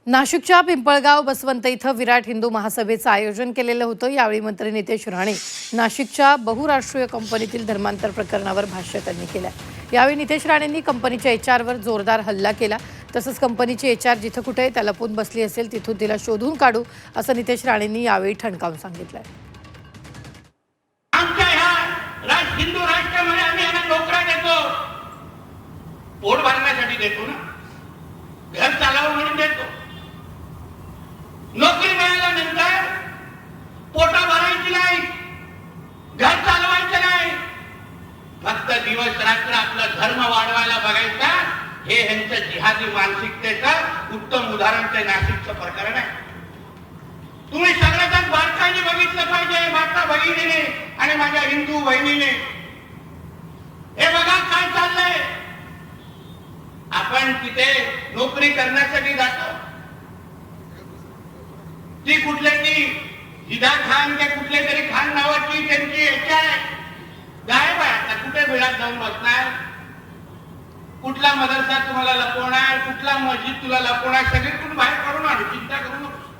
नाशिकच्या पिंपळगाव बसवंत इथं विराट हिंदू महासभेचं आयोजन केलेलं होतं। यावेळी मंत्री नितेश राणे नाशिकच्या बहुराष्ट्रीय कंपनीतील धर्मांतर प्रकरणावर भाष्य त्यांनी केलं। यावेळी नितेश राणेंनी कंपनीच्या एचआरवर जोरदार हल्ला केला। तसंच कंपनीची एचआर जिथं कुठे त्याला लपून बसली असेल तिथून तिला शोधून काढू असं नितेश राणेंनी यावेळी ठणकावून सांगितलंय। हिंदू राष्ट्रामध्ये आम्ही यांना नोकऱ्या देतो, पोट भरण्यासाठी देतो ना, घर चालवून म्हणून देतो। नोकरी मिळाल्यानंतर पोटा भरायची नाही, घर चालवायचं नाही, फक्त दिवस रात्र आपला धर्म वाढवायला बघायचा। हे ह्यांचं जिहादी मानसिकतेचं उत्तम उदाहरण ते नाशिकचं प्रकरण आहे। तुम्ही सगळ्यात बारकाईने बघितलं पाहिजे, माता भगिनीने आणि माझ्या हिंदू बहिणीने। हे बघा काय चाललंय, आपण तिथे नोकरी करण्यासाठी जातो, ती कुठल्या ती हिदा खान के कुठले तरी खान नावाची त्यांची एचआर गायब आहे। आता कुठे बिळात जाऊन बसणार, कुठला मदरसा तुम्हाला लपवणार, कुठला मस्जिद तुला लपवणार, सगळीकडून बाहेर काढून आणू, चिंता करू नको।